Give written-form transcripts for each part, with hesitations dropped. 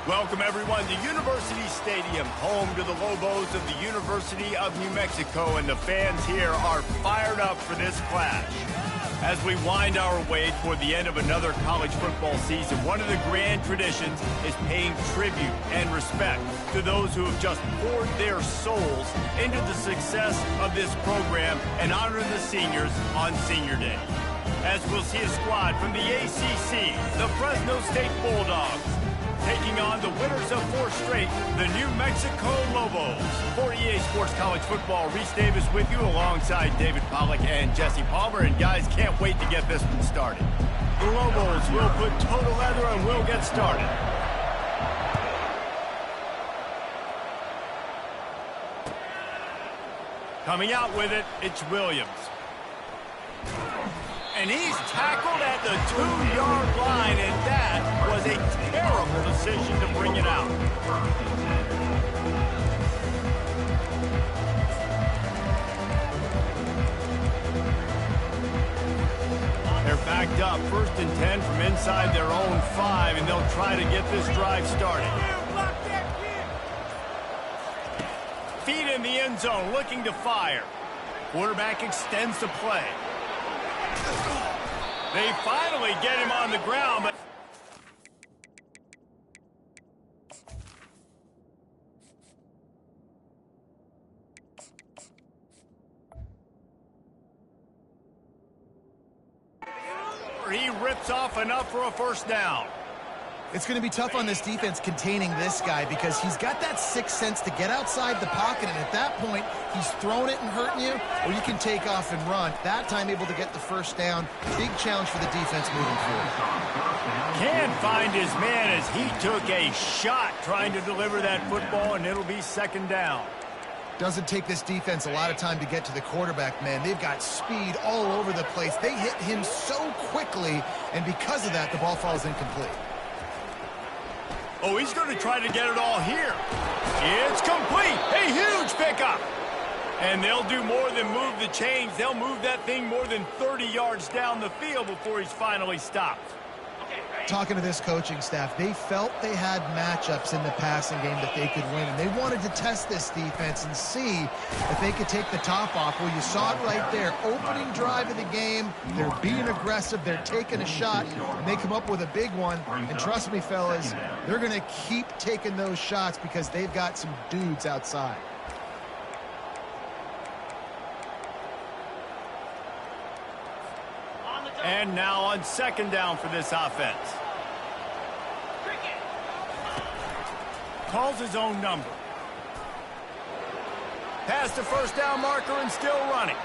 Welcome, everyone, to University Stadium, home to the Lobos of the University of New Mexico, and the fans here are fired up for this clash. As we wind our way toward the end of another college football season, one of the grand traditions is paying tribute and respect to those who have just poured their souls into the success of this program and honoring the seniors on Senior Day. As we'll see a squad from the ACC, the Fresno State Bulldogs, taking on the winners of 4 straight, the New Mexico Lobos. For EA Sports College Football, Reese Davis with you alongside David Pollack and Jesse Palmer. And guys, can't wait to get this one started. The Lobos will put total leather and we'll get started. Coming out with it, it's Williams. And he's tackled at the 2-yard line, and that was a terrible decision to bring it out. They're backed up, 1st and 10 from inside their own 5, and they'll try to get this drive started. Feet in the end zone, looking to fire. Quarterback extends the play. They finally get him on the ground, but he rips off enough for a 1st down. It's going to be tough on this defense containing this guy because he's got that 6th sense to get outside the pocket, and at that point, he's throwing it and hurting you, or you can take off and run. That time able to get the 1st down. Big challenge for the defense moving forward. Can't find his man as he took a shot trying to deliver that football, and it'll be 2nd down. Doesn't take this defense a lot of time to get to the quarterback, man. They've got speed all over the place. They hit him so quickly, and because of that, the ball falls incomplete. Oh, he's going to try to get it all here. It's complete. A huge pickup. And they'll do more than move the chains. They'll move that thing more than 30 yards down the field before he's finally stopped. Talking to this coaching staff, they felt they had matchups in the passing game that they could win, and they wanted to test this defense and see if they could take the top off. Well, you saw it right there. Opening drive of the game, they're being aggressive, they're taking a shot, and they come up with a big one. And trust me, fellas, they're going to keep taking those shots because they've got some dudes outside. And now on 2nd down for this offense. Calls his own number. Past the 1st down marker and still running.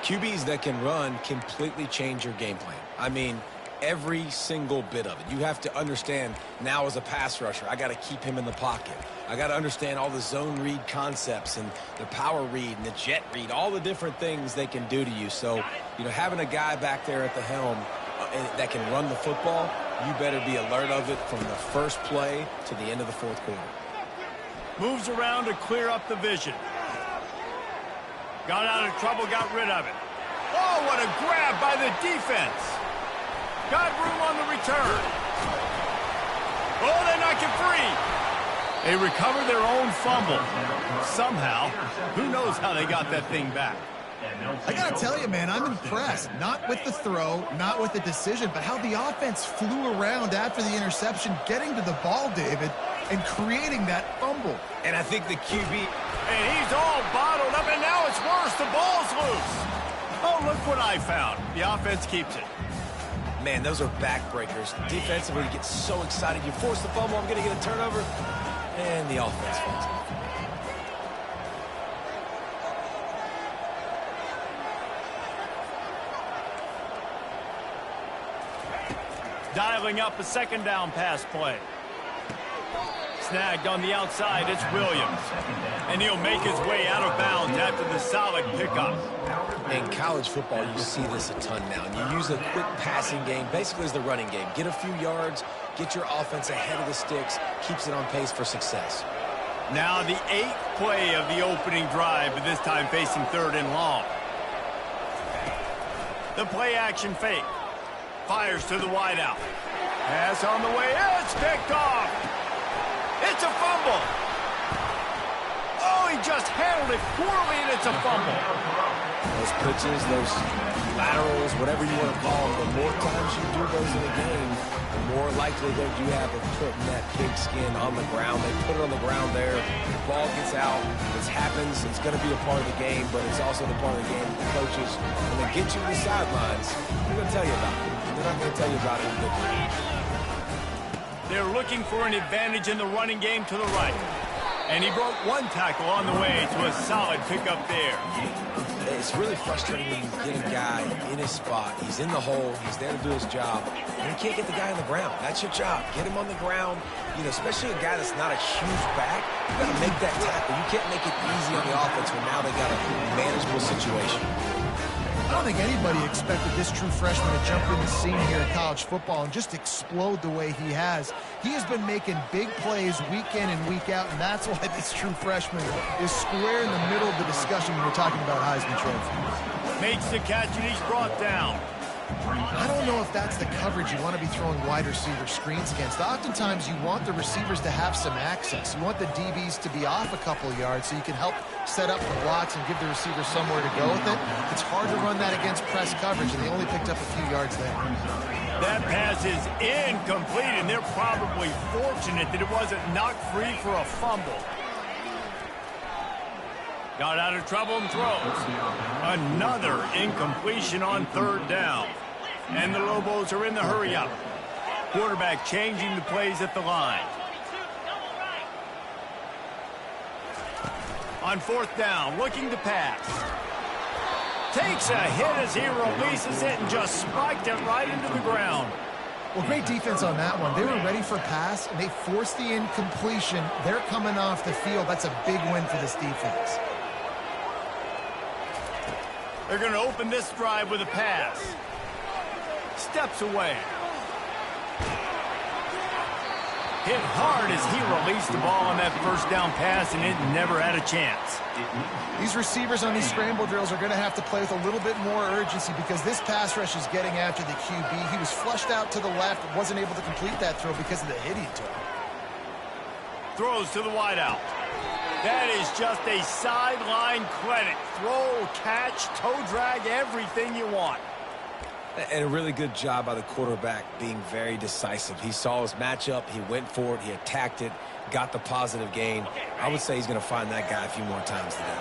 QBs that can run completely change your game plan. I mean, every single bit of it. You have to understand now as a pass rusher, I got to keep him in the pocket. I got to understand all the zone read concepts and the power read and the jet read, all the different things they can do to you. So, you know, having a guy back there at the helm that can run the football, you better be alert of it from the 1st play to the end of the 4th quarter. Moves around to clear up the vision. Got out of trouble, got rid of it. Oh, what a grab by the defense. Got room on the return. Oh, they knock it free. They recover their own fumble. Somehow, who knows how they got that thing back. I got to tell you, man, I'm impressed. Not with the throw, not with the decision, but how the offense flew around after the interception, getting to the ball, David, and creating that fumble. And I think the QB... And he's all bottled up, and now it's worse. The ball's loose. Oh, look what I found. The offense keeps it. Man, those are backbreakers. Defensively, you get so excited. You force the fumble, I'm going to get a turnover, and the offense falls off. Dialing up a 2nd down pass play. Snagged on the outside, it's Williams. And he'll make his way out of bounds after the solid pickup. In college football, you see this a ton now. And you use a quick passing game, basically as the running game. Get a few yards, get your offense ahead of the sticks, keeps it on pace for success. Now the 8th play of the opening drive, but this time facing 3rd and long. The play action fake. Fires to the wideout. Pass on the way. It's picked off. It's a fumble. Oh, he just handled it poorly, and it's a fumble. Those pitches, those laterals, whatever you want to call them, the more times you do those in a game, the more likelihood you have of putting that pigskin on the ground. They put it on the ground there. The ball gets out. It happens. It's going to be a part of the game, but it's also the part of the game that the coaches, when they get you to the sidelines, they're going to tell you about it. They're not going to tell you about it in good way. They're looking for an advantage in the running game to the right. And he broke one tackle on the way to a solid pickup there. It's really frustrating when you get a guy in his spot. He's in the hole. He's there to do his job. And you can't get the guy on the ground. That's your job. Get him on the ground. You know, especially a guy that's not a huge back. You got to make that tackle. You can't make it easy on the offense when now they got a manageable situation. I don't think anybody expected this true freshman to jump in the scene here in college football and just explode the way he has. He has been making big plays week in and week out, and that's why this true freshman is square in the middle of the discussion when we're talking about Heisman Trophy. Makes the catch, and he's brought down. I don't know if that's the coverage you want to be throwing wide receiver screens against. Oftentimes, you want the receivers to have some access. You want the DBs to be off a couple of yards so you can help set up the blocks and give the receiver somewhere to go with it. It's hard to run that against press coverage, and they only picked up a few yards there. That pass is incomplete, and they're probably fortunate that it wasn't knocked free for a fumble. Got out of trouble and throws. Another incompletion on third down. And the Lobos are in the hurry-up. Quarterback changing the plays at the line. On fourth down, looking to pass. Takes a hit as he releases it and just spiked it right into the ground. Well, great defense on that one. They were ready for pass, and they forced the incompletion. They're coming off the field. That's a big win for this defense. They're going to open this drive with a pass. Steps away. Hit hard as he released the ball on that first down pass, and it never had a chance. These receivers on these scramble drills are going to have to play with a little bit more urgency because this pass rush is getting after the QB. He was flushed out to the left, wasn't able to complete that throw because of the hit he took. Throws to the wideout. That is just a sideline credit. Throw, catch, toe drag, everything you want. And a really good job by the quarterback being very decisive. He saw his matchup. He went for it. He attacked it, got the positive gain. I would say he's going to find that guy a few more times today.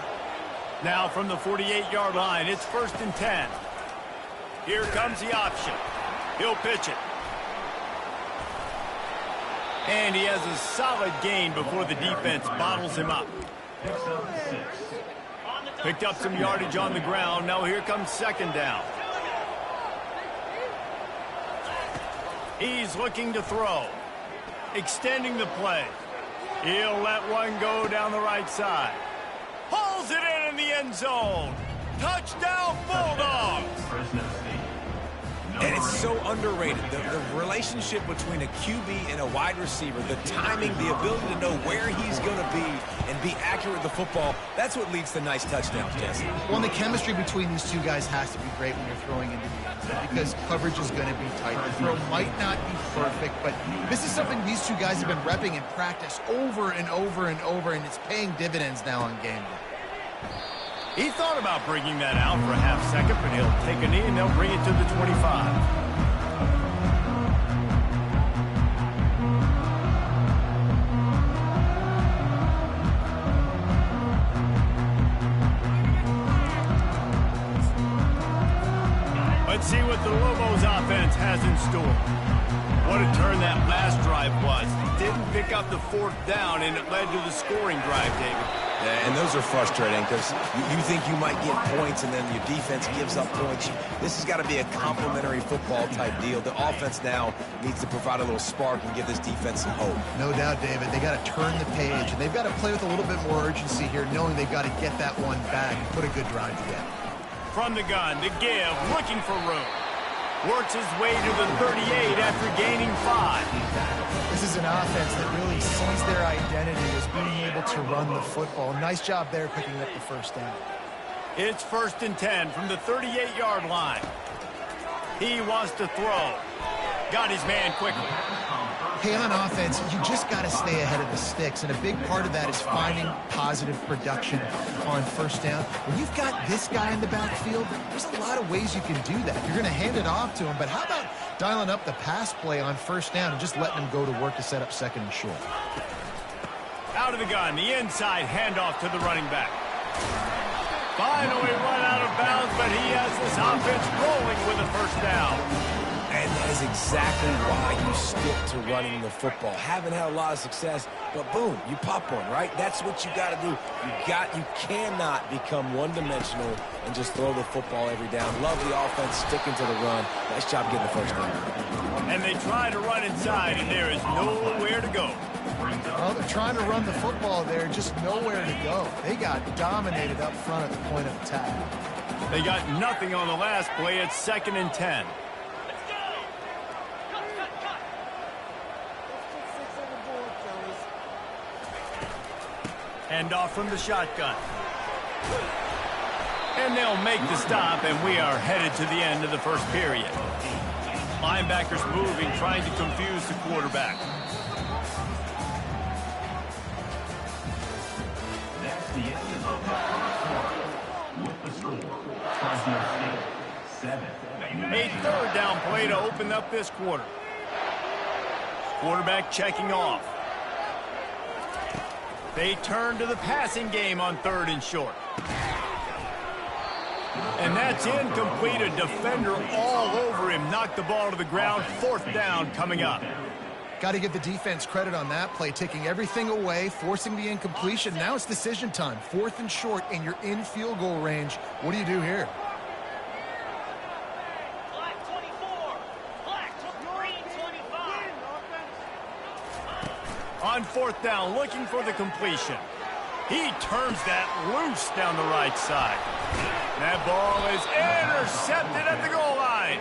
Now from the 48-yard line, it's 1st and 10. Here comes the option. He'll pitch it. And he has a solid gain before the defense bottles him up. Picked up some yardage on the ground. Now here comes 2nd down. He's looking to throw. Extending the play. He'll let one go down the right side. Pulls it in the end zone. Touchdown, Bulldogs! And it's so underrated. The relationship between a QB and a wide receiver, the timing, the ability to know where he's going to be and be accurate with the football, that's what leads to nice touchdowns, Jesse. Well, the chemistry between these two guys has to be great when you're throwing into the end zone because coverage is going to be tight. The throw might not be perfect, but this is something these two guys have been repping in practice over and over and over, and it's paying dividends now on game day. He thought about bringing that out for a half second, but he'll take a knee and they'll bring it to the 25. Let's see what the Lobos offense has in store. What a turn that last drive was. Didn't pick up the 4th down, and it led to the scoring drive, David. Yeah, and those are frustrating because you think you might get points and then your defense gives up points. This has got to be a complementary football type deal. The offense now needs to provide a little spark and give this defense some hope. No doubt, David. They got to turn the page, and they've got to play with a little bit more urgency here, knowing they've got to get that one back and put a good drive together. From the gun, the give, looking for room. Works his way to the 38 after gaining 5. This is an offense that really sees their identity as being able to run the football. Nice job there picking up the 1st down. It's 1st and 10 from the 38-yard line. He wants to throw. Got his man quickly. Hey, on offense, you just got to stay ahead of the sticks, and a big part of that is finding positive production on first down. When you've got this guy in the backfield, there's a lot of ways you can do that. You're going to hand it off to him, but how about dialing up the pass play on first down and just letting him go to work to set up second and short? Out of the gun, the inside handoff to the running back. Finally run out of bounds, but he has this offense rolling with a first down. And that is exactly why you stick to running the football. Haven't had a lot of success, but boom, you pop one, right? That's what you got to do. You cannot become one-dimensional and just throw the football every down. Love the offense sticking to the run. Nice job getting the first down. And they try to run inside, and there is nowhere to go. Well, they're trying to run the football there, just nowhere to go. They got dominated up front at the point of attack. They got nothing on the last play. It's 2nd and 10. Hand off from the shotgun. And they'll make the stop, and we are headed to the end of the first period. Linebackers moving, trying to confuse the quarterback. That's the end of the half. With the score, Fresno State 7. A third down play to open up this quarter. Quarterback checking off. They turn to the passing game on 3rd and short. And that's incomplete. A defender all over him. Knocked the ball to the ground. 4th down coming up. Got to give the defense credit on that play, taking everything away, forcing the incompletion. Now it's decision time. 4th and short, and you're in field goal range. What do you do here? On 4th down, looking for the completion. He turns that loose down the right side. That ball is intercepted at the goal line.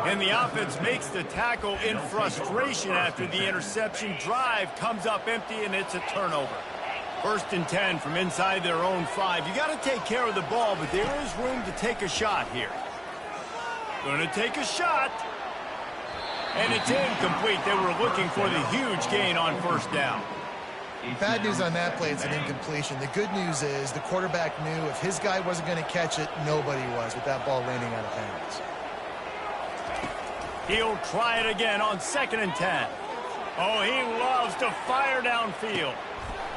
And the offense makes the tackle in frustration after the interception. Drive comes up empty, and it's a turnover. 1st and 10 from inside their own 5. You got to take care of the ball, but there is room to take a shot here. Going to take a shot. And it's incomplete. They were looking for the huge gain on 1st down. Bad news on that play, it's an incompletion. The good news is the quarterback knew if his guy wasn't going to catch it, nobody was with that ball landing out of bounds. He'll try it again on 2nd and 10. Oh, he loves to fire downfield.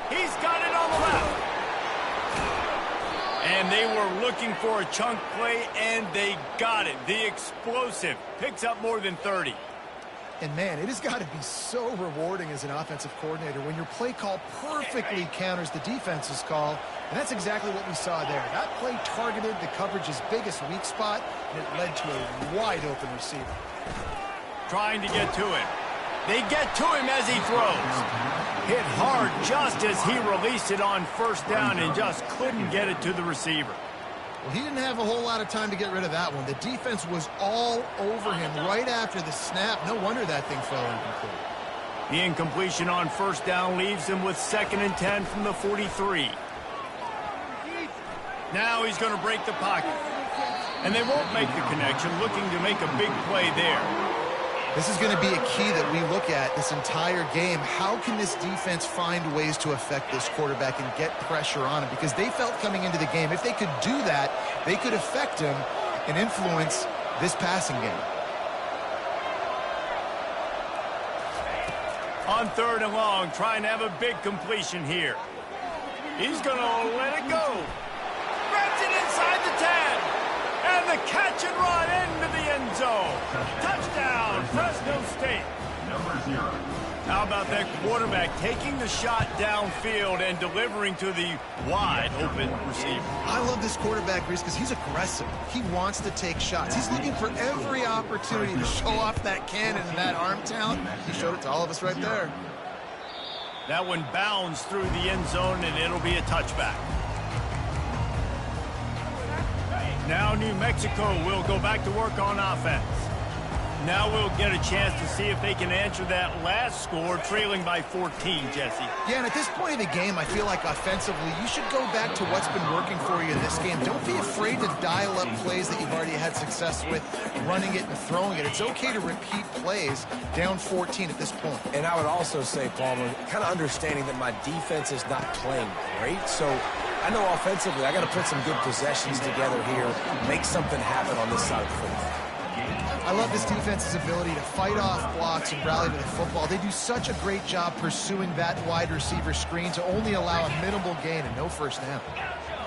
He's got it on the left. And they were looking for a chunk play, and they got it. The explosive picks up more than 30. And, man, it has got to be so rewarding as an offensive coordinator when your play call perfectly counters the defense's call, and that's exactly what we saw there. That play targeted the coverage's biggest weak spot, and it led to a wide-open receiver. Trying to get to him. They get to him as he throws. Hit hard just as he released it on 1st down and just couldn't get it to the receiver. Well, he didn't have a whole lot of time to get rid of that one. The defense was all over him right after the snap. No wonder that thing fell incomplete. The incompletion on 1st down leaves him with 2nd and 10 from the 43. Now he's going to break the pocket. And they won't make the connection, looking to make a big play there. This is going to be a key that we look at this entire game. How can this defense find ways to affect this quarterback and get pressure on him? Because they felt coming into the game, if they could do that, they could affect him and influence this passing game. On 3rd and long, trying to have a big completion here. He's going to let it go. Grabs it inside the 10. And the catch and run into the end zone. Touchdown, Fresno State. Number 0. How about that quarterback taking the shot downfield and delivering to the wide open receiver? I love this quarterback, Reese, because he's aggressive. He wants to take shots. He's looking for every opportunity to show off that cannon and that arm talent. He showed it to all of us right there. That one bounds through the end zone, and it'll be a touchback. Now New Mexico will go back to work on offense. Now we'll get a chance to see if they can answer that last score, trailing by 14, Jesse. Yeah, and at this point of the game, I feel like offensively, you should go back to what's been working for you in this game. Don't be afraid to dial up plays that you've already had success with, running it and throwing it. It's okay to repeat plays down 14 at this point. And I would also say, Palmer, kind of understanding that my defense is not playing great, so I know offensively I got to put some good possessions together here, make something happen on this side of the football. I love this defense's ability to fight off blocks and rally to the football. They do such a great job pursuing that wide receiver screen to only allow a minimal gain and no first down.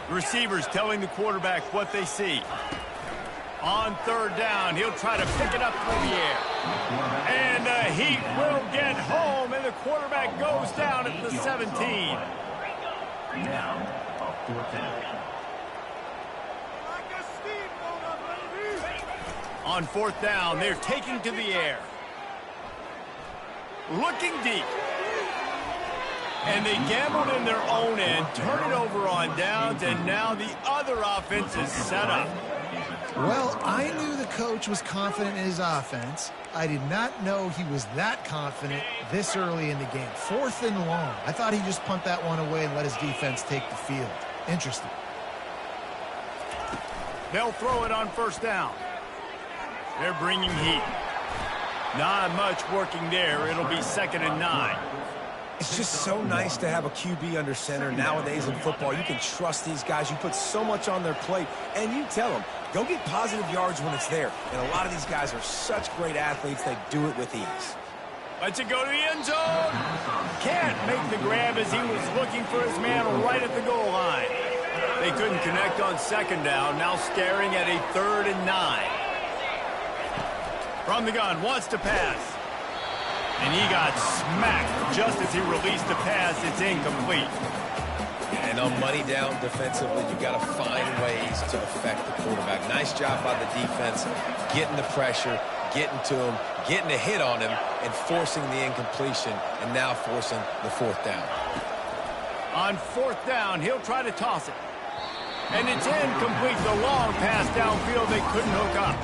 Receivers telling the quarterback what they see. On third down, he'll try to pick it up through the air. And the Heat will get home, and the quarterback goes down at the 17. Now, a 4th down. On 4th down, they're taking to the air. Looking deep. And they gambled in their own end, turn it over on downs, and now the other offense is set up. Well, I knew the coach was confident in his offense. I did not know he was that confident this early in the game. 4th and long. I thought he'd just punt that one away and let his defense take the field. Interesting. They'll throw it on 1st down. They're bringing heat. Not much working there. It'll be 2nd and 9. It's just so nice to have a QB under center nowadays in football. You can trust these guys. You put so much on their plate, and you tell them, go get positive yards when it's there. And a lot of these guys are such great athletes, they do it with ease. Lets it go to the end zone. Can't make the grab as he was looking for his man right at the goal line. They couldn't connect on 2nd down. Now staring at a 3rd and 9. From the gun, wants to pass. And he got smacked just as he released the pass. It's incomplete. And on money down defensively, you've got to find ways to affect the quarterback. Nice job by the defense, getting the pressure, getting to him, getting a hit on him, and forcing the incompletion, and now forcing the 4th down. On 4th down, he'll try to toss it. And it's incomplete. The long pass downfield, they couldn't hook up.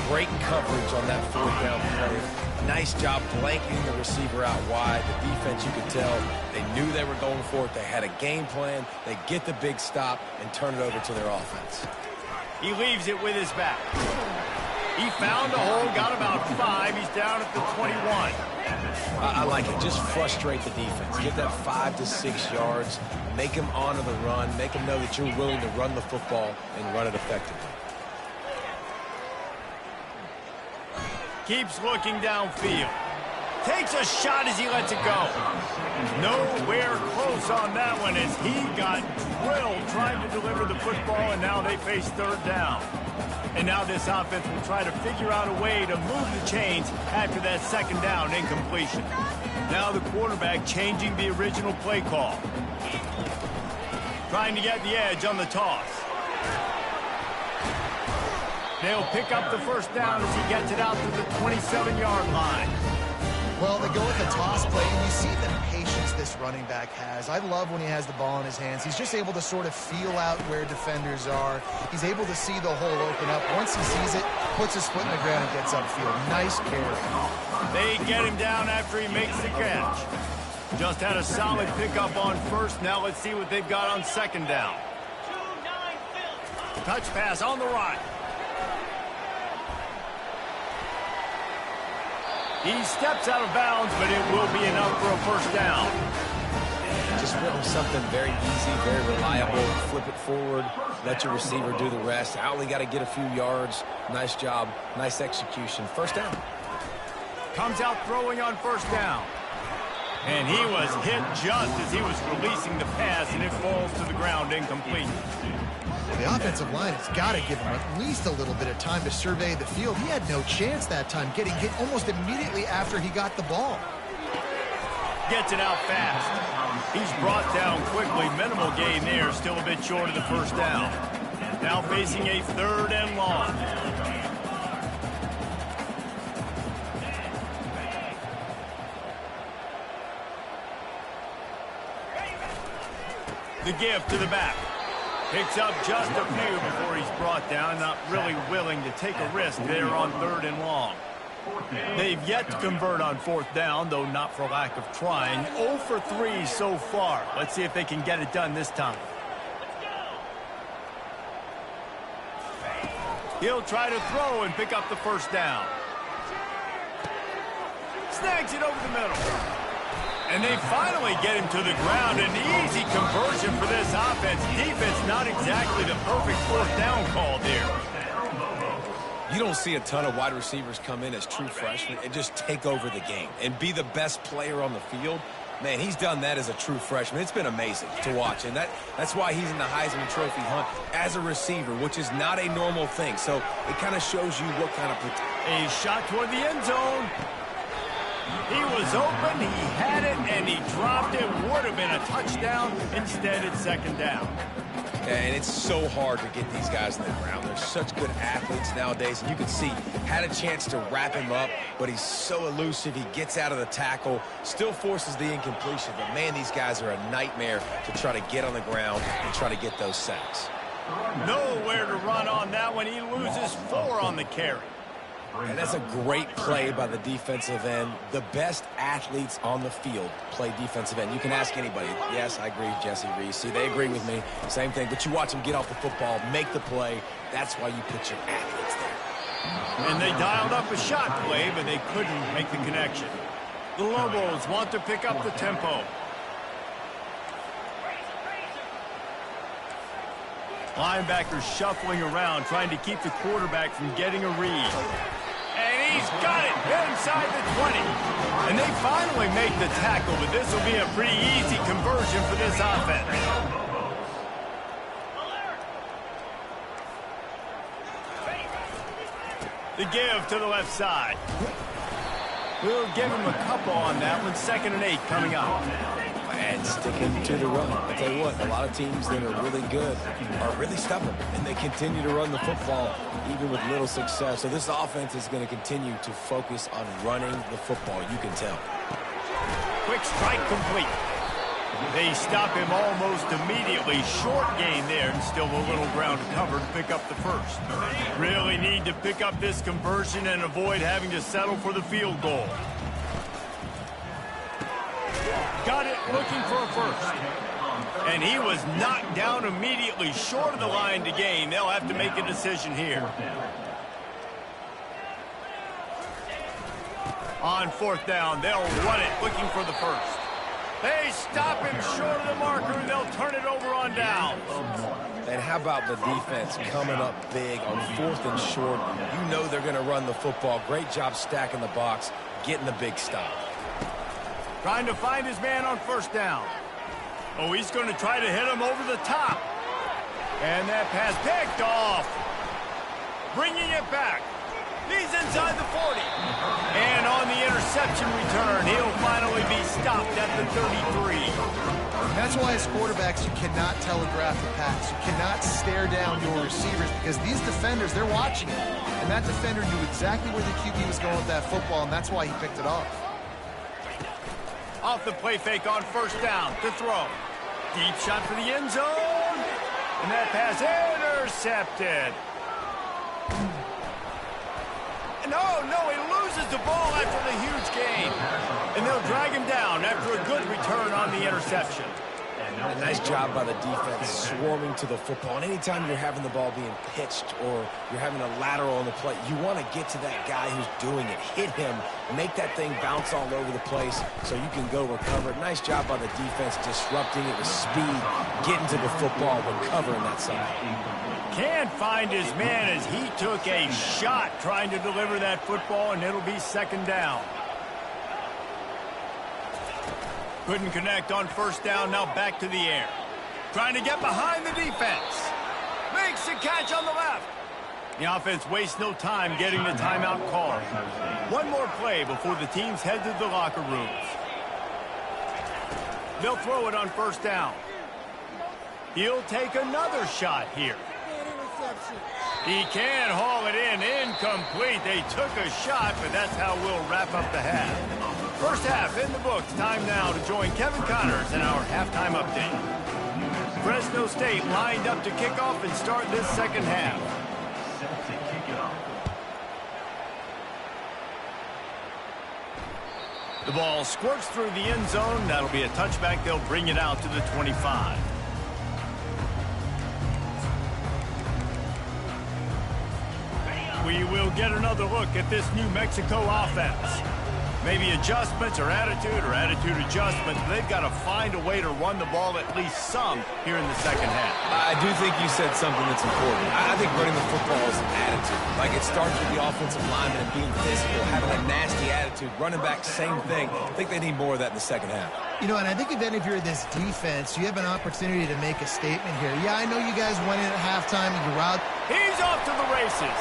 Great coverage on that 4th down play. Nice job blanking the receiver out wide. The defense, you could tell, they knew they were going for it. They had a game plan. They get the big stop and turn it over to their offense. He leaves it with his back. He found a hole, got about 5. He's down at the 21. I like it. Just frustrate the defense. Get that 5 to 6 yards. Make them honor the run. Make them know that you're willing to run the football and run it effectively. Keeps looking downfield. Takes a shot as he lets it go. Nowhere close on that one as he got drilled trying to deliver the football, and now they face 3rd down. And now this offense will try to figure out a way to move the chains after that 2nd down incompletion. Now the quarterback changing the original play call. Trying to get the edge on the toss. They'll pick up the 1st down as he gets it out to the 27-yard line. Well, they go with the toss play, and you see the patience this running back has. I love when he has the ball in his hands. He's just able to sort of feel out where defenders are. He's able to see the hole open up. Once he sees it, puts his foot in the ground and gets upfield. Nice carry. They get him down after he makes the catch. Just had a solid pickup on 1st. Now let's see what they've got on 2nd down. Touch pass on the right. He steps out of bounds, but it will be enough for a 1st down. Just went with something very easy, very reliable. Flip it forward, let your receiver do the rest. I only got to get a few yards. Nice job, nice execution. 1st down. Comes out throwing on 1st down. And he was hit just as he was releasing the pass, and it falls to the ground incomplete. The offensive line has got to give him at least a little bit of time to survey the field. He had no chance that time, getting hit almost immediately after he got the ball. Gets it out fast. He's brought down quickly. Minimal gain there, still a bit short of the 1st down. Now facing a 3rd and long. The give to the back. Picks up just a few before he's brought down. Not really willing to take a risk there on 3rd and long. They've yet to convert on fourth down, though not for lack of trying. 0 for 3 so far. Let's see if they can get it done this time. He'll try to throw and pick up the first down. Snags it over the middle. And they finally get him to the ground. An easy conversion for this offense. Defense not exactly the perfect fourth down call there. You don't see a ton of wide receivers come in as true freshmen and just take over the game and be the best player on the field. Man, he's done that as a true freshman. It's been amazing to watch, and that's why he's in the Heisman Trophy hunt as a receiver, which is not a normal thing. So it kind of shows you what kind of... A shot toward the end zone. He was open, he had it, and he dropped it. Would have been a touchdown. Instead, it's second down. And it's so hard to get these guys in the ground. They're such good athletes nowadays. And you can see, had a chance to wrap him up, but he's so elusive. He gets out of the tackle, still forces the incompletion. But, man, these guys are a nightmare to try to get on the ground and try to get those sacks. Nowhere to run on that one. He loses 4 on the carry. And that's a great play by the defensive end. The best athletes on the field play defensive end. You can ask anybody. Yes, I agree, Jesse Reese. See, they agree with me. Same thing. But you watch them get off the football, make the play. That's why you put your athletes there. And they dialed up a shot play, but they couldn't make the connection. The Lobos want to pick up the tempo. Linebackers shuffling around, trying to keep the quarterback from getting a read. And he's got it inside the 20. And they finally make the tackle, but this will be a pretty easy conversion for this offense. The give to the left side. We'll give him a couple on that one. 2nd and 8 coming up. And sticking to the run. I'll tell you what, a lot of teams that are really good are really stubborn, and they continue to run the football even with little success. So this offense is going to continue to focus on running the football, you can tell. Quick strike complete. They stop him almost immediately. Short gain there, and still a little ground to cover to pick up the first. Really need to pick up this conversion and avoid having to settle for the field goal. Got it, looking for a first. And he was knocked down immediately short of the line to gain. They'll have to make a decision here. On 4th down, they'll run it, looking for the first. They stop him short of the marker, and they'll turn it over on down. And how about the defense coming up big on 4th and short? You know they're going to run the football. Great job stacking the box, getting the big stop. Trying to find his man on 1st down. Oh, he's going to try to hit him over the top. And that pass picked off. Bringing it back. He's inside the 40. And on the interception return, he'll finally be stopped at the 33. That's why as quarterbacks, you cannot telegraph the pass. You cannot stare down your receivers because these defenders, they're watching it. And that defender knew exactly where the QB was going with that football, and that's why he picked it off. Off the play fake on 1st down to throw. Deep shot for the end zone. And that pass intercepted. No, he loses the ball after the huge gain. And they'll drag him down after a good return on the interception. A nice job by the defense swarming to the football. And anytime you're having the ball being pitched or you're having a lateral on the play, you want to get to that guy who's doing it. Hit him, make that thing bounce all over the place so you can go recover. Nice job by the defense disrupting it with speed, getting to the football, recovering that side. Can't find his man as he took a shot trying to deliver that football, and it'll be 2nd down. Couldn't connect on 1st down, now back to the air. Trying to get behind the defense. Makes the catch on the left. The offense wastes no time getting the timeout called. One more play before the teams head to the locker rooms. They'll throw it on 1st down. He'll take another shot here. He can haul it in, incomplete. They took a shot, but that's how we'll wrap up the half. 1st half in the books. Time now to join Kevin Connors in our halftime update. Fresno State lined up to kick off and start this 2nd half. Set to kick it off. The ball squirts through the end zone. That'll be a touchback. They'll bring it out to the 25. We will get another look at this New Mexico offense. Maybe adjustments or attitude adjustments. They've got to find a way to run the ball at least some here in the second half. I do think you said something that's important. I think running the football is an attitude. Like, it starts with the offensive lineman and being physical, having a nasty attitude. Running back, same thing. I think they need more of that in the second half. You know, and I think if you're this defense, you have an opportunity to make a statement here. Yeah, I know you guys went in at halftime and you're out. He's off to the races.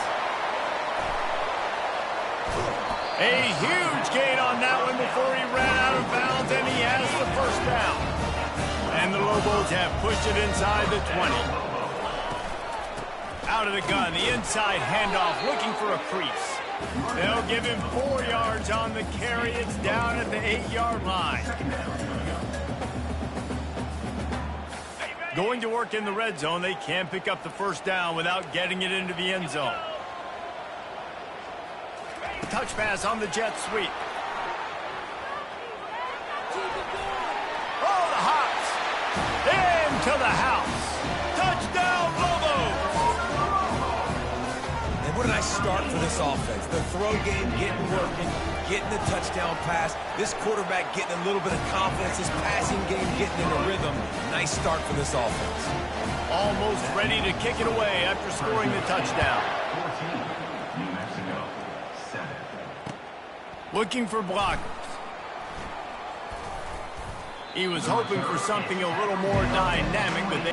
A huge gain on that one before he ran out of bounds, and he has the first down. And the Lobos have pushed it inside the 20. Out of the gun, the inside handoff, looking for a crease. They'll give him 4 yards on the carry. It's down at the 8-yard line. Going to work in the red zone, they can pick up the first down without getting it into the end zone. Touch pass on the jet sweep. Oh, the hops. Into the house. Touchdown, Lobos. And what did I start for this offense? The throw game getting working, getting the touchdown pass. This quarterback getting a little bit of confidence. His passing game getting in a rhythm. Nice start for this offense. Almost ready to kick it away after scoring the touchdown. 14, New Mexico, 7. Looking for blockers. He was hoping for something a little more dynamic, but they...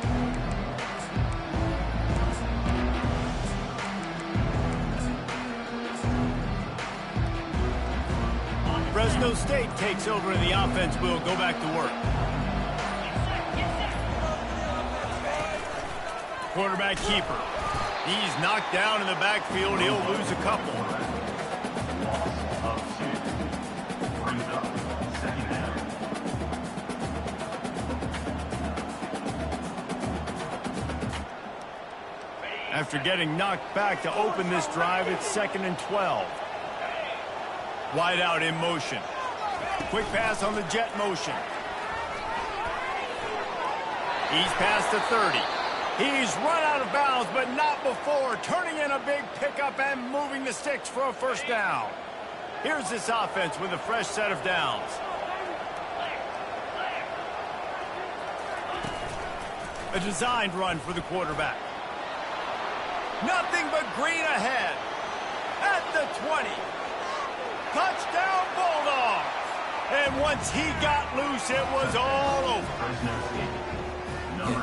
Fresno State takes over and the offense will go back to work. Quarterback keeper. He's knocked down in the backfield. He'll lose a couple. After getting knocked back to open this drive, it's 2nd and 12. Wide out in motion. Quick pass on the jet motion. He's past the 30. He's run out of bounds, but not before turning in a big pickup and moving the sticks for a first down. Here's this offense with a fresh set of downs. A designed run for the quarterback. Nothing but green ahead. At the 20. Touchdown Bulldogs. And once he got loose, it was all over.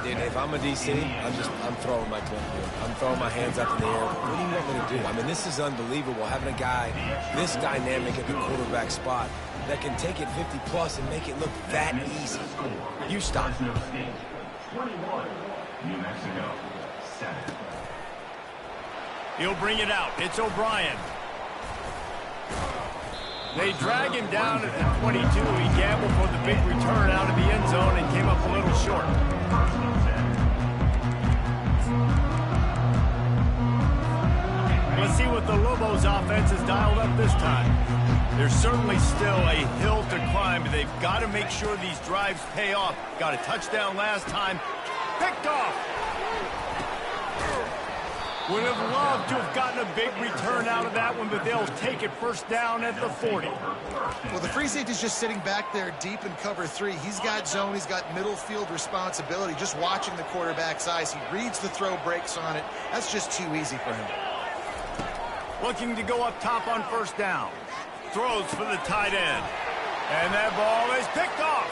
Dude, if I'm a DC, I'm throwing my clip here. I'm throwing my hands up in the air. What do you want me to do? I mean, this is unbelievable, having a guy this dynamic at the quarterback spot that can take it 50-plus and make it look that easy. You stop. 21, New Mexico, 7. He'll bring it out. It's O'Brien. They drag him down at the 22. He gambled for the big return out of the end zone and came up a little short. Let's see what the Lobos offense has dialed up this time. There's certainly still a hill to climb, but they've got to make sure these drives pay off. Got a touchdown last time. Picked off. Would have loved to have gotten a big return out of that one, but they'll take it first down at the 40. Well, the free safety's just sitting back there deep in cover 3. He's got zone. He's got middle field responsibility. Just watching the quarterback's eyes. He reads the throw, breaks on it. That's just too easy for him. Looking to go up top on first down. Throws for the tight end. And that ball is picked off.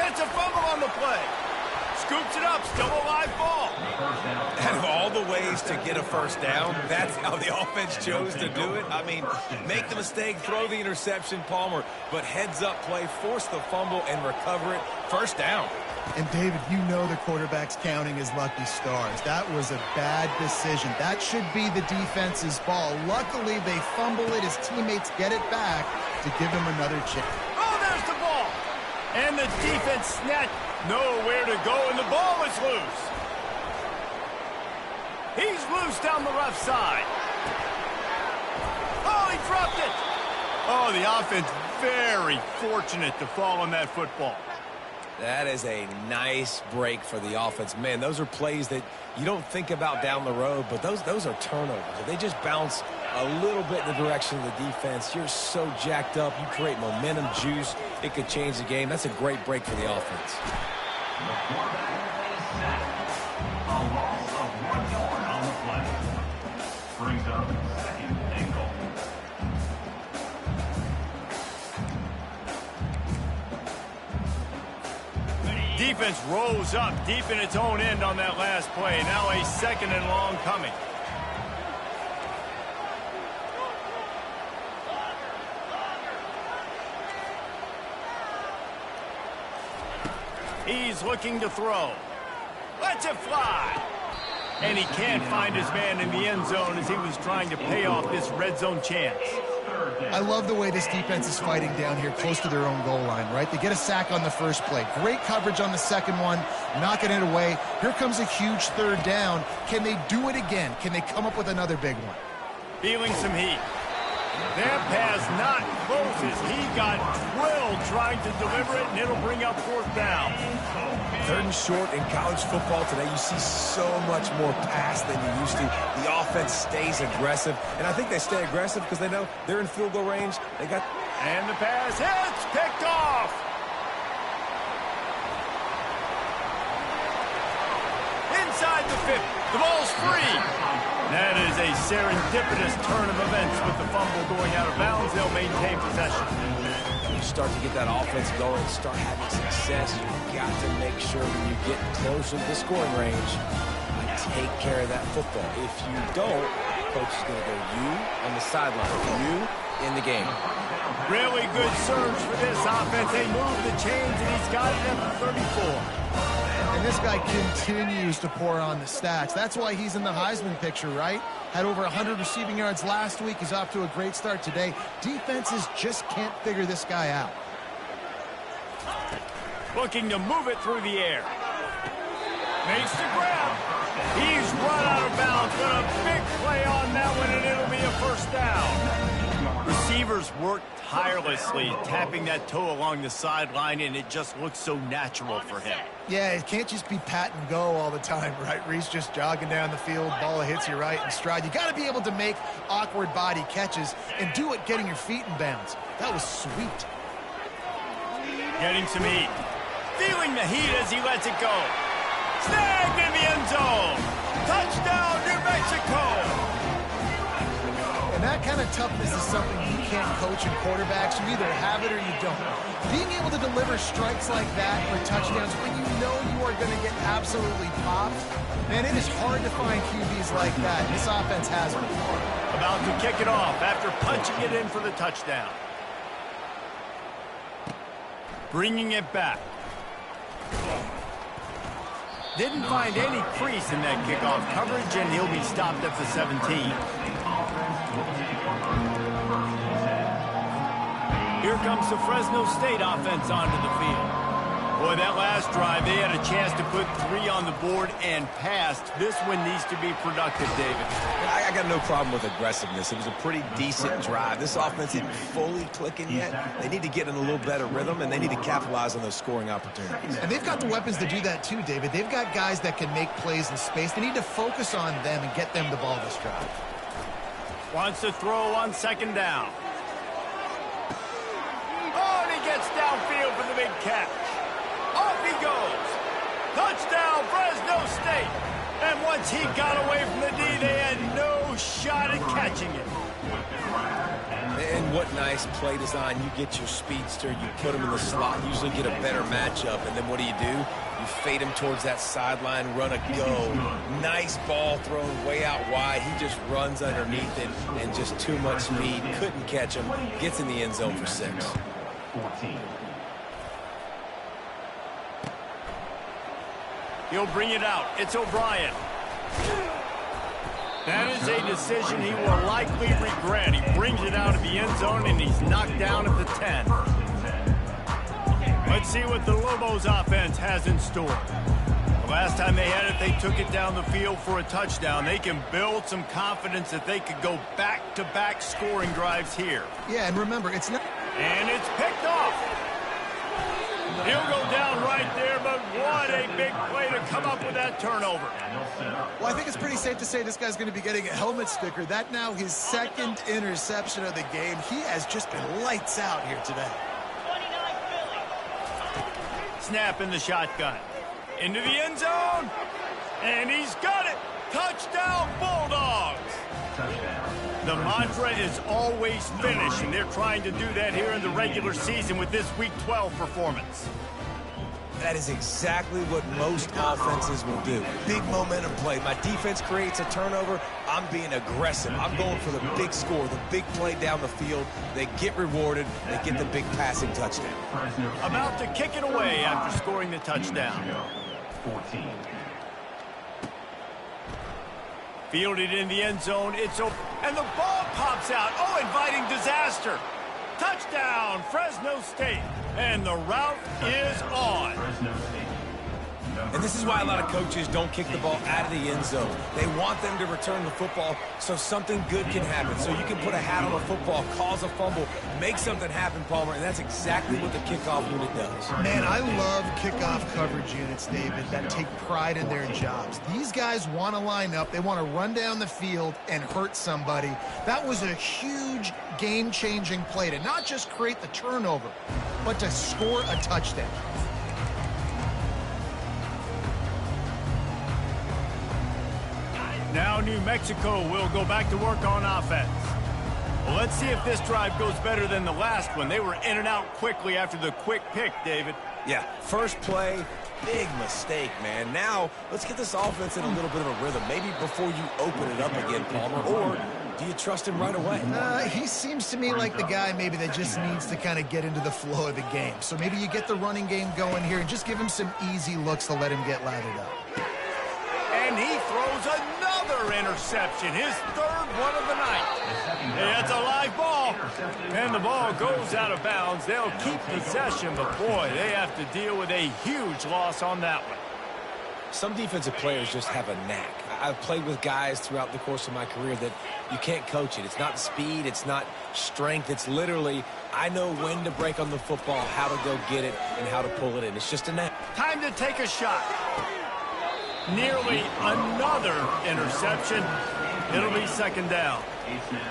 It's a fumble on the play. Scoops it up, still a live ball. Out of all the ways to get a first down, that's how the offense chose to do it. I mean, make the mistake, throw the interception, Palmer, but heads-up play, force the fumble, and recover it. First down. And, David, you know the quarterback's counting his lucky stars. That was a bad decision. That should be the defense's ball. Luckily, they fumble it. His teammates get it back to give him another chance. Oh, there's the ball. And the defense snatched. Nowhere to go, and the ball is loose. He's loose down the left side. Oh, he dropped it. Oh, the offense very fortunate to fall on that football. That is a nice break for the offense. Man, those are plays that you don't think about down the road, but those are turnovers. If they just bounce a little bit in the direction of the defense, you're so jacked up. You create momentum, juice. It could change the game. That's a great break for the offense. The quarterback is sacked. A loss of 1 yard on the play. Brings up 2nd and goal. Defense rolls up deep in its own end on that last play. Now a 2nd and long coming. He's looking to throw. Lets it fly. And he can't find his man in the end zone as he was trying to pay off this red zone chance. I love the way this defense is fighting down here close to their own goal line, right? They get a sack on the first play. Great coverage on the second one, knocking it away. Here comes a huge 3rd down. Can they do it again? Can they come up with another big one? Feeling some heat. That pass not close as he got drilled trying to deliver it, and it'll bring up 4th down. 3rd and short in college football today, you see so much more pass than you used to. The offense stays aggressive, and I think they stay aggressive because they know they're in field goal range. And the pass hits, picked off. Inside the 50, the ball's free. That is a serendipitous turn of events with the fumble going out of bounds. They'll maintain possession. You start to get that offense going, start having success. You've got to make sure when you get closer to the scoring range, you take care of that football. If you don't, coach is going to go you on the sideline, you in the game. Really good surge for this offense. They move the chains, and he's got it at the 34. And this guy continues to pour on the stats. That's why he's in the Heisman picture, right? Had over 100 receiving yards last week. He's off to a great start today. Defenses just can't figure this guy out. Looking to move it through the air. Makes the grab. He's run out of bounds, but a big play on that one, and it'll be a 1st down. Receivers work tirelessly, tapping that toe along the sideline, and it just looks so natural for him. Yeah, it can't just be pat and go all the time, right? Reese just jogging down the field, ball hits you right in stride. You got to be able to make awkward body catches and do it getting your feet in bounds. That was sweet. Getting some heat. Feeling the heat as he lets it go. Snagged in the end zone. Touchdown, New Mexico. And that kind of toughness is something you can't coach in quarterbacks. You either have it or you don't. Being able to deliver strikes like that for touchdowns when you know you are going to get absolutely popped, man, it is hard to find QBs like that. This offense has them. About to kick it off after punching it in for the touchdown. Bringing it back. Didn't find any crease in that kickoff coverage, and he'll be stopped at the 17. Here comes the Fresno State offense onto the field. Boy, that last drive, they had a chance to put 3 on the board and passed. This one needs to be productive, David. I got no problem with aggressiveness. It was a pretty decent drive. This offense isn't fully clicking yet. They need to get in a little better rhythm, and they need to capitalize on those scoring opportunities. And they've got the weapons to do that too, David. They've got guys that can make plays in space. They need to focus on them and get them the ball this drive. Wants to throw on 2nd down. Oh, and he gets downfield for the big catch. Off he goes. Touchdown, Fresno State. And once he got away from the D, they had no shot at catching it. And what nice play design. You get your speedster, you put him in the slot, usually get a better matchup, and then what do? You fade him towards that sideline, run a go. Nice ball thrown way out wide. He just runs underneath it, and just too much speed. Couldn't catch him. Gets in the end zone for 6. 14. He'll bring it out. It's O'Brien. That is a decision he will likely regret. He brings it out of the end zone, and he's knocked down at the 10. Let's see what the Lobos offense has in store. The last time they had it, they took it down the field for a touchdown. They can build some confidence that they could go back-to-back scoring drives here. Yeah, and remember, it's not... And it's picked off. He'll go down right there, but what a big play to come up with that turnover. Well, I think it's pretty safe to say this guy's going to be getting a helmet sticker. That now his second interception of the game. He has just been lights out here today. Snap in the shotgun. Into the end zone. And he's got it. Touchdown, Bulldogs. The mantra is always finish, and they're trying to do that here in the regular season with this Week 12 performance. That is exactly what most offenses will do. Big momentum play. My defense creates a turnover. I'm being aggressive. I'm going for the big score, the big play down the field. They get rewarded. They get the big passing touchdown. About to kick it away after scoring the touchdown. 14. Fielded in the end zone. It's open, and the ball pops out. Oh, inviting disaster. Touchdown, Fresno State. And the route is on. And this is why a lot of coaches don't kick the ball out of the end zone. They want them to return the football so something good can happen. So you can put a hat on a football, cause a fumble, make something happen, Palmer, and that's exactly what the kickoff unit does. Man, I love kickoff coverage units, David, that take pride in their jobs. These guys want to line up. They want to run down the field and hurt somebody. That was a huge game-changing play to not just create the turnover, but to score a touchdown. Now New Mexico will go back to work on offense. Well, let's see if this drive goes better than the last one. They were in and out quickly after the quick pick, David. Yeah, first play, big mistake, man. Now, let's get this offense in a little bit of a rhythm. Maybe before you open it up again, Palmer, or do you trust him right away? He seems to me like the guy maybe that just needs to kind of get into the flow of the game. So maybe you get the running game going here and just give him some easy looks to let him get lathered up. And he throws another interception, his third one of the night. It's a live ball, and the ball goes out of bounds. They'll keep possession, but boy, they have to deal with a huge loss on that one. Some defensive players just have a knack. I've played with guys throughout the course of my career that you can't coach it. It's not speed, it's not strength. It's literally, I know when to break on the football, how to go get it, and how to pull it in. It's just a knack. Time to take a shot. Nearly another interception. It'll be second down.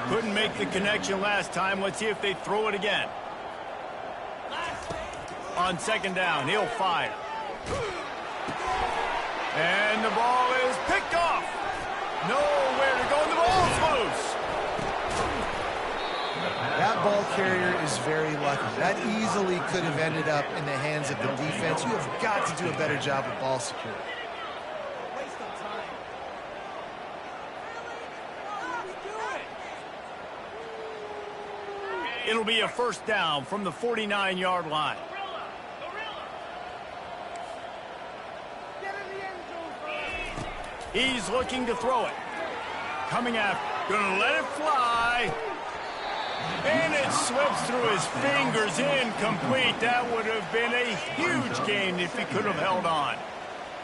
Couldn't make the connection last time. Let's see if they throw it again. On second down, he'll fire. And the ball is picked off. Nowhere to go, and the ball's loose. That ball carrier is very lucky. That easily could have ended up in the hands of the defense. You have got to do a better job with ball security. It'll be a first down from the 49-yard line. He's looking to throw it. Coming after. Gonna let it fly. And it slips through his fingers. Incomplete. That would have been a huge gain if he could have held on.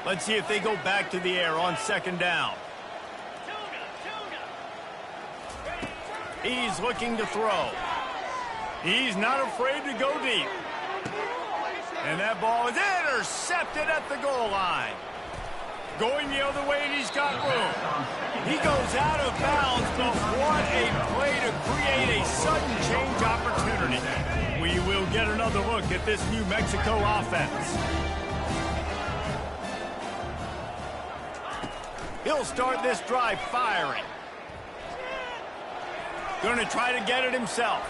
Let's see if they go back to the air on second down. He's looking to throw. He's not afraid to go deep. And that ball is intercepted at the goal line. Going the other way, and he's got room. He goes out of bounds, but what a play to create a sudden change opportunity. We will get another look at this New Mexico offense. He'll start this drive firing. Going to try to get it himself.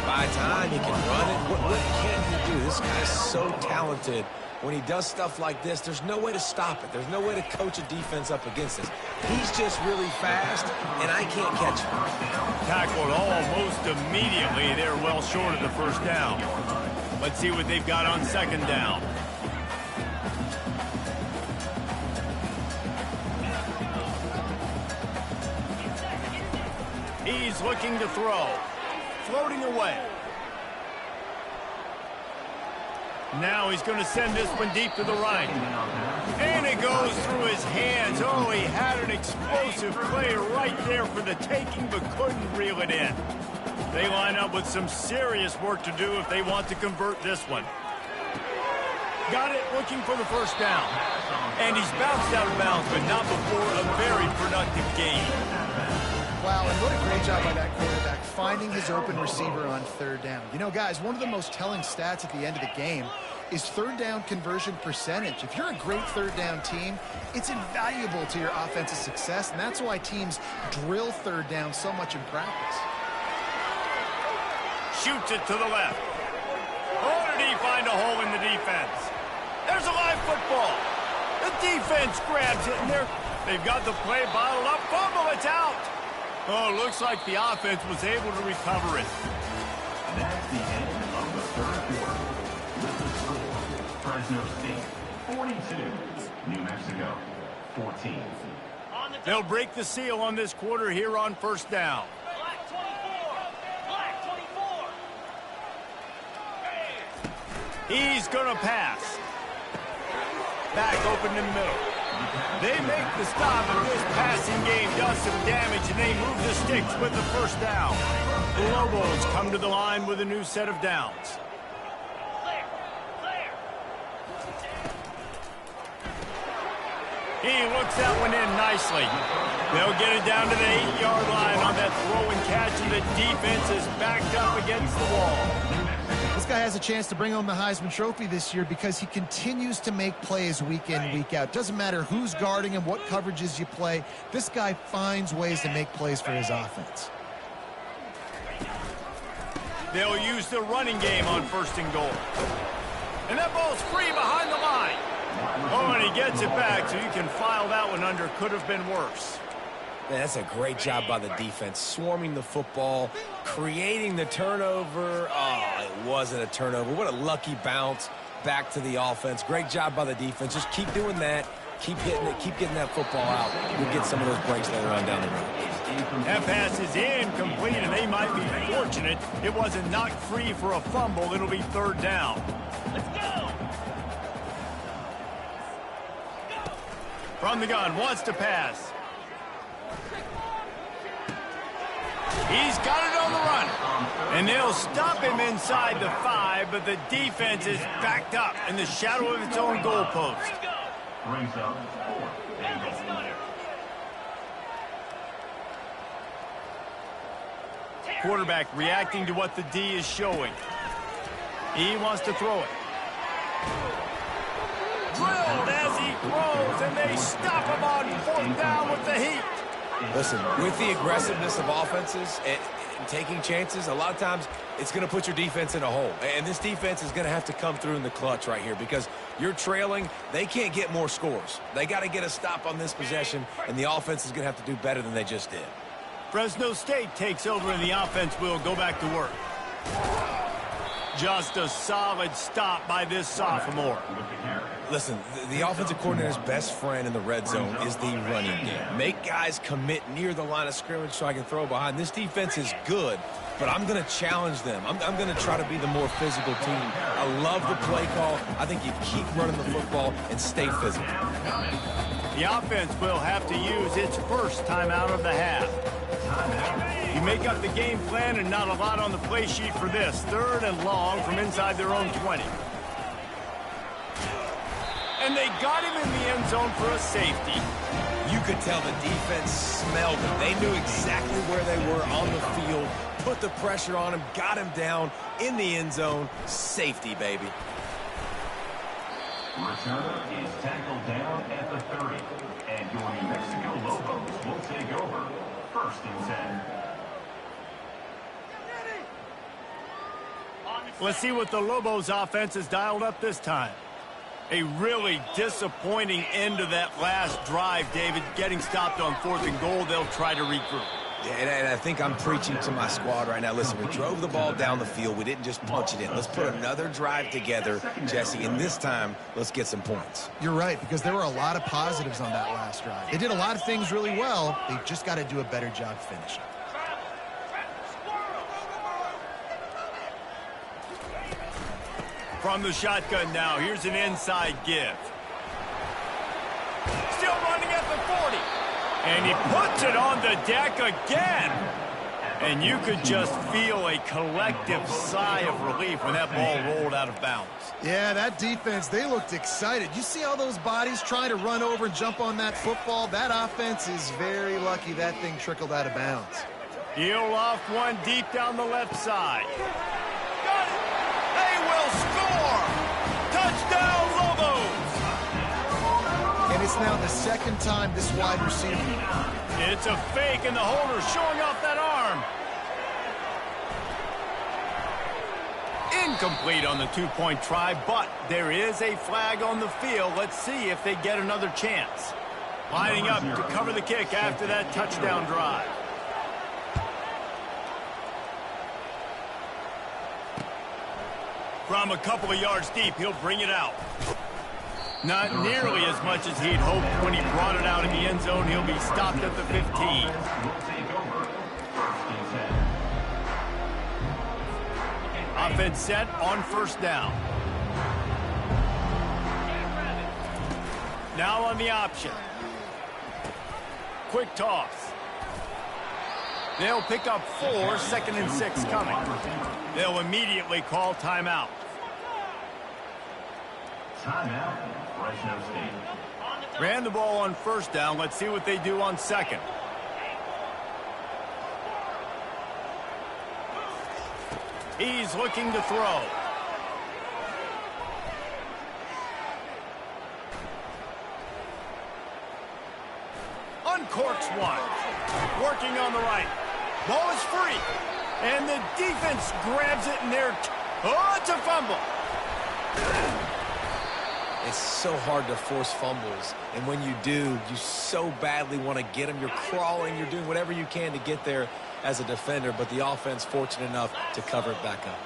By time, he can run it. What can he do? This guy's so talented. When he does stuff like this, there's no way to stop it. There's no way to coach a defense up against this. He's just really fast, and I can't catch him. Tackled almost immediately. They're well short of the first down. Let's see what they've got on second down. He's looking to throw. Floating away. Now he's going to send this one deep to the right. And it goes through his hands. Oh, he had an explosive play right there for the taking, but couldn't reel it in. They line up with some serious work to do if they want to convert this one. Got it, looking for the first down. And he's bounced out of bounds, but not before a very productive gain. Wow, and what a great job by that quarterback, finding his open receiver on third down. You know, guys, one of the most telling stats at the end of the game is third down conversion percentage. If you're a great third down team, it's invaluable to your offensive success, and that's why teams drill third down so much in practice. Shoots it to the left. Oh, did he find a hole in the defense? There's a live football. The defense grabs it, and they've got the play bottled up. Fumble, it's out. Oh, looks like the offense was able to recover it. That's the end of the third quarter. With the score, Fresno State 42, New Mexico 14. They'll break the seal on this quarter here on first down. Black 24. Black 24. He's going to pass. Back open in the middle. They make the stop, and this passing game does some damage, and they move the sticks with the first down. The Lobos come to the line with a new set of downs. He looks that one in nicely. They'll get it down to the 8-yard line on that throw and catch, and the defense is backed up against the wall. This guy has a chance to bring home the Heisman Trophy this year because he continues to make plays week in, week out. Doesn't matter who's guarding him, what coverages you play. This guy finds ways to make plays for his offense. They'll use the running game on first and goal. And that ball's free behind the line. Oh, and he gets it back, so you can file that one under. Could have been worse. Man, that's a great job by the defense, swarming the football, creating the turnover. Oh, it wasn't a turnover. What a lucky bounce back to the offense. Great job by the defense. Just keep doing that. Keep hitting it. Keep getting that football out. You'll get some of those breaks later on down the road. That pass is incomplete, and they might be fortunate it wasn't knocked free for a fumble. It'll be third down. Let's go. From the gun, wants to pass. He's got it on the run. And they'll stop him inside the 5, but the defense is backed up in the shadow of its own goalpost. Brings up 4th and goal. Quarterback reacting to what the D is showing. He wants to throw it. Drilled as he throws, and they stop him on 4th down with the heat. Listen, with the aggressiveness of offenses and taking chances, a lot of times it's going to put your defense in a hole. And this defense is going to have to come through in the clutch right here because you're trailing. They can't get more scores. They got to get a stop on this possession, and the offense is going to have to do better than they just did. Fresno State takes over, and the offense will go back to work. Just a solid stop by this sophomore. Listen, the offensive coordinator's best friend in the red zone is the running game. Make guys commit near the line of scrimmage so I can throw behind. This defense is good, but I'm going to challenge them. I'm going to try to be the more physical team. I love the play call. I think you keep running the football and stay physical. The offense will have to use its first timeout of the half. You make up the game plan and not a lot on the play sheet for this. 3rd and long from inside their own 20. And they got him in the end zone for a safety. You could tell the defense smelled it. They knew exactly where they were on the field, put the pressure on him, got him down in the end zone. Safety, baby. Returner is tackled down at the 30, and your New Mexico Lobos will take over 1st and 10. Let's see what the Lobos offense has dialed up this time. A really disappointing end of that last drive, David. Getting stopped on 4th and goal, they'll try to regroup. Yeah, and I think I'm preaching to my squad right now. Listen, we drove the ball down the field. We didn't just punch it in. Let's put another drive together, Jesse, and this time, let's get some points. You're right, because there were a lot of positives on that last drive. They did a lot of things really well. They've just got to do a better job finishing. From the shotgun now, here's an inside give. And he puts it on the deck again. And you could just feel a collective sigh of relief when that ball rolled out of bounds. Yeah, that defense, they looked excited. You see all those bodies trying to run over and jump on that football? That offense is very lucky that thing trickled out of bounds. He'll off one deep down the left side. Got it! They will score! Touchdown, Lobos! And it's now the second time this wide receiver. It's a fake, and the holder showing off that arm. Incomplete on the two-point try, but there is a flag on the field. Let's see if they get another chance. Lining up to cover the kick after that touchdown drive. From a couple of yards deep, he'll bring it out. Not nearly as much as he'd hoped when he brought it out in the end zone. He'll be stopped at the 15. Offense set on first down. Now on the option. Quick toss. They'll pick up 4, 2nd and 6 coming. They'll immediately call timeout. Timeout, Fresno State. Ran the ball on first down. Let's see what they do on second. He's looking to throw. Uncorks one. Working on the right. Ball is free. And the defense grabs it in there. Oh, it's a fumble. It's so hard to force fumbles, and when you do, you so badly want to get them. You're crawling, you're doing whatever you can to get there as a defender, but the offense fortunate enough to cover it back up.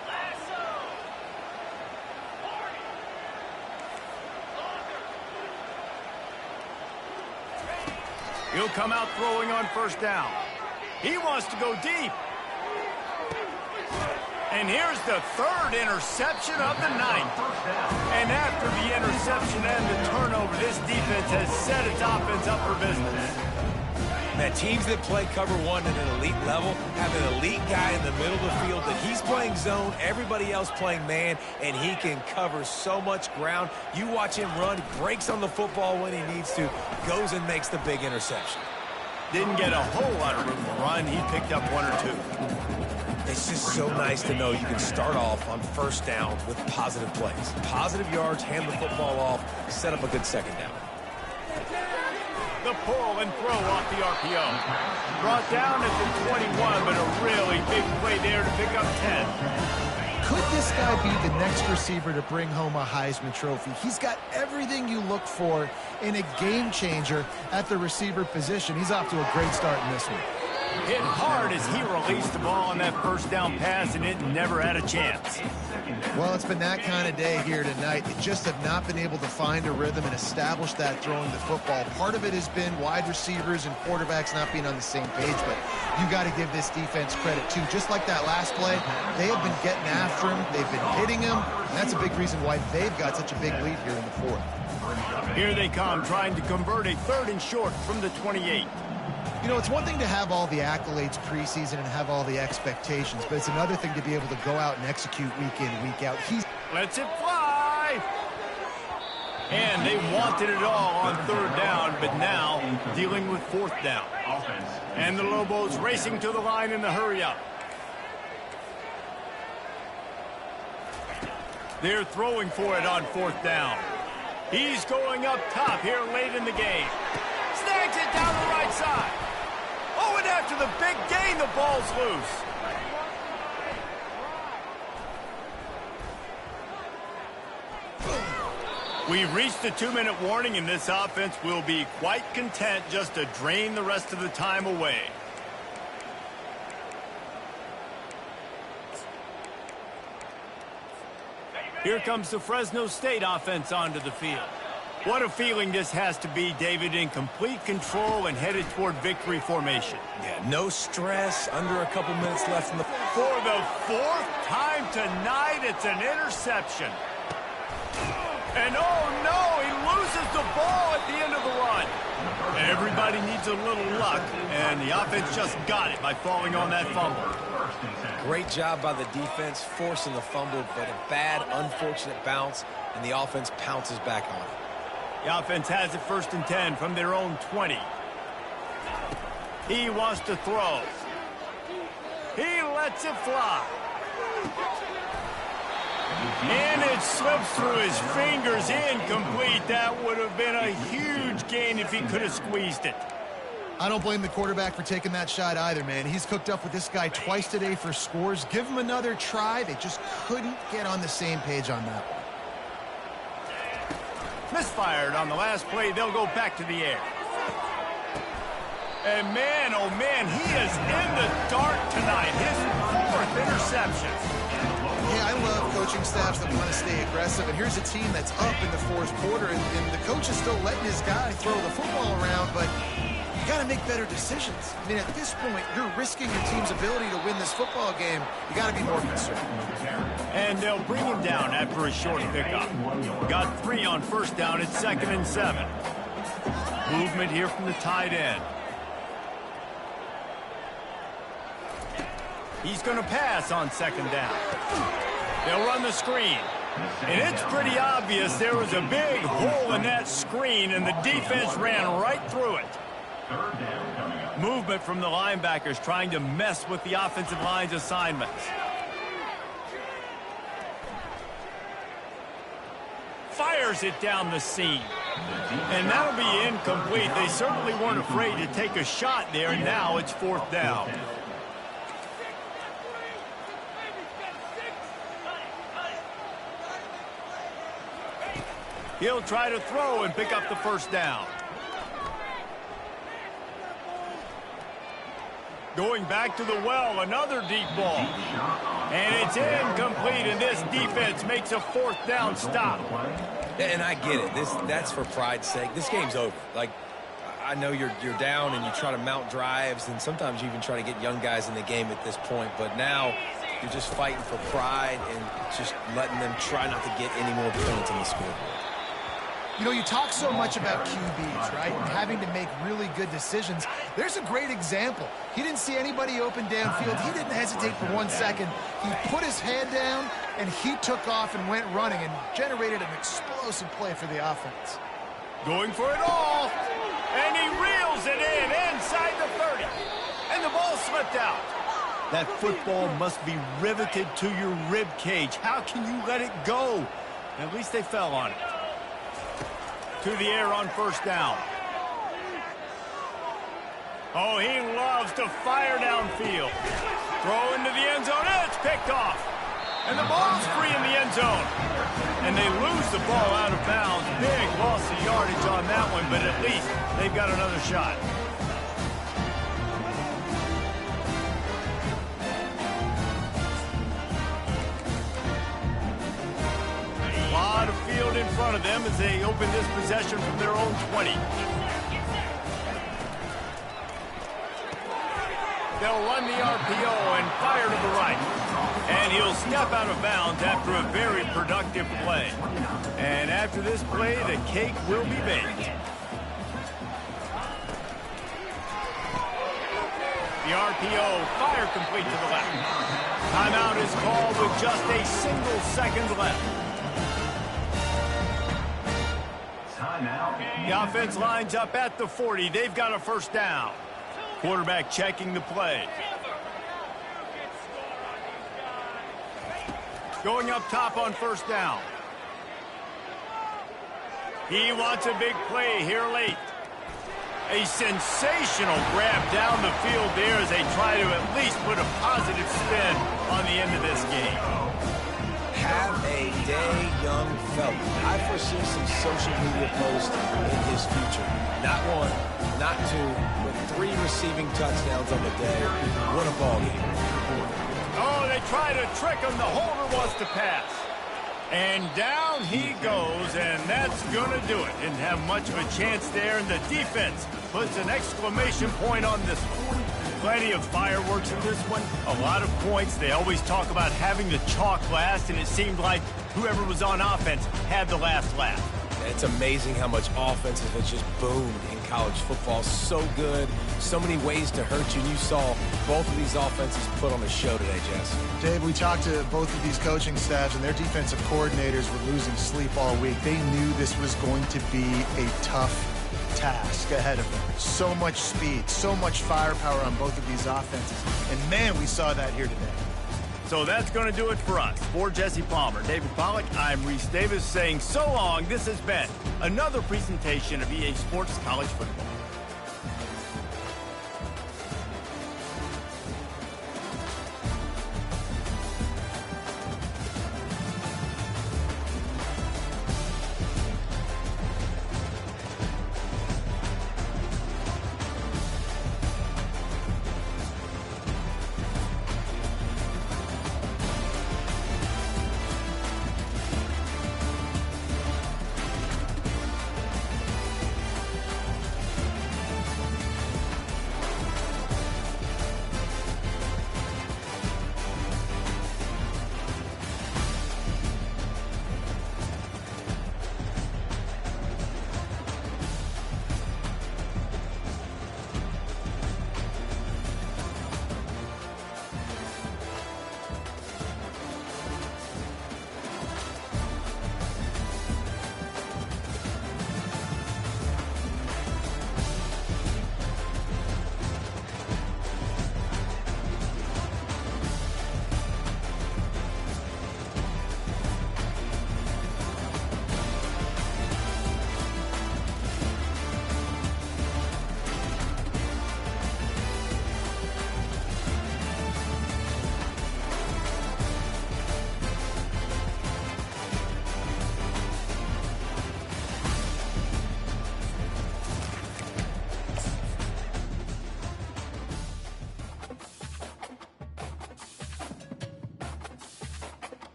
He'll come out throwing on first down. He wants to go deep. And here's the 3rd interception of the night. And after the interception and the turnover, this defense has set its offense up for business. Man, teams that play cover one at an elite level have an elite guy in the middle of the field that he's playing zone, everybody else playing man, and he can cover so much ground. You watch him run, breaks on the football when he needs to, goes and makes the big interception. Didn't get a whole lot of room to run. He picked up 1 or 2. It's just so nice to know you can start off on first down with positive plays. Positive yards, hand the football off, set up a good second down. The pull and throw off the RPO. Brought down at the 21, but a really big play there to pick up 10. Could this guy be the next receiver to bring home a Heisman Trophy? He's got everything you look for in a game changer at the receiver position. He's off to a great start in this one. Hit hard as he released the ball on that first down pass, and it never had a chance. Well, it's been that kind of day here tonight. They just have not been able to find a rhythm and establish that throwing the football. Part of it has been wide receivers and quarterbacks not being on the same page, but you got to give this defense credit, too. Just like that last play, they have been getting after him. They've been hitting him, and that's a big reason why they've got such a big lead here in the 4th. Here they come, trying to convert a 3rd and short from the 28. You know, it's one thing to have all the accolades preseason and have all the expectations, but it's another thing to be able to go out and execute week in, week out. Lets it fly. And they wanted it all on 3rd down, but now dealing with 4th down. And the Lobos racing to the line in the hurry up. They're throwing for it on 4th down. He's going up top here late in the game. Snags it down the right side. Oh, and after the big gain, the ball's loose. We've reached the 2-minute warning, and this offense will be quite content just to drain the rest of the time away. Here comes the Fresno State offense onto the field. What a feeling this has to be, David, in complete control and headed toward victory formation. Yeah, no stress, under a couple minutes left in the... For the 4th time tonight, it's an interception. And oh no, he loses the ball at the end of the run. Everybody needs a little luck, and the offense just got it by falling on that fumble. Great job by the defense, forcing the fumble, but a bad, unfortunate bounce, and the offense pounces back on it. The offense has it 1st and 10 from their own 20. He wants to throw. He lets it fly. And it slips through his fingers, incomplete. That would have been a huge gain if he could have squeezed it. I don't blame the quarterback for taking that shot either, man. He's cooked up with this guy twice today for scores. Give him another try. They just couldn't get on the same page on that one. Misfired on the last play. They'll go back to the air. And man, oh man, he is in the dark tonight. His 4th interception. Yeah, I love coaching staffs that want to stay aggressive. And here's a team that's up in the 4th quarter, and the coach is still letting his guy throw the football around, but you got to make better decisions. I mean, at this point, you're risking your team's ability to win this football game. You got to be more concerned. And they'll bring him down after a short pickup. Got 3 on 1st down. It's 2nd and 7. Movement here from the tight end. He's going to pass on 2nd down. They'll run the screen. And it's pretty obvious there was a big hole in that screen, and the defense ran right through it. Movement from the linebackers trying to mess with the offensive line's assignments. Fires it down the seam. And that'll be incomplete. They certainly weren't afraid to take a shot there, and now it's 4th down. He'll try to throw and pick up the 1st down. Going back to the well, another deep ball. And it's incomplete, and this defense makes a 4th down stop. And I get it. That's for pride's sake. This game's over. Like, I know you're down and you try to mount drives, and sometimes you even try to get young guys in the game at this point. But now you're just fighting for pride and just letting them try not to get any more points on the scoreboard. You know, you talk so much about QBs, right, and having to make really good decisions. There's a great example. He didn't see anybody open downfield. He didn't hesitate for 1 second. He put his head down, and he took off and went running and generated an explosive play for the offense. Going for it all, and he reels it in inside the 30. And the ball slipped out. That football must be riveted to your rib cage. How can you let it go? At least they fell on it. To the air on 1st down. Oh, he loves to fire downfield. Throw into the end zone, and it's picked off. And the ball's free in the end zone. And they lose the ball out of bounds. Big loss of yardage on that one, but at least they've got another shot. A lot of field in front of them as they open this possession from their own 20. They'll run the RPO and fire to the right. And he'll step out of bounds after a very productive play. And after this play, the cake will be baked. The RPO, fire complete to the left. Timeout is called with just a single second left. The offense lines up at the 40. They've got a 1st down. Quarterback checking the play. Going up top on 1st down. He wants a big play here late. A sensational grab down the field there as they try to at least put a positive spin on the end of this game. Have a day, young fella. I foresee some social media posts in his future. Not 1, not 2, but 3 receiving touchdowns on the day. What a ball game. Oh, they try to trick him. The holder wants to pass. And down he goes, and that's going to do it. Didn't have much of a chance there, and the defense puts an exclamation point on this one. Plenty of fireworks in this one, a lot of points. They always talk about having the chalk last, and it seemed like whoever was on offense had the last laugh. It's amazing how much offense has just boomed in college football. So good, so many ways to hurt you. And you saw both of these offenses put on a show today, Jess. Dave, we talked to both of these coaching staffs, and their defensive coordinators were losing sleep all week. They knew this was going to be a tough task ahead of them. So much speed, so much firepower on both of these offenses. And, man, we saw that here today. So that's going to do it for us. For Jesse Palmer, David Pollack, I'm Reese Davis saying so long. This has been another presentation of EA Sports College Football.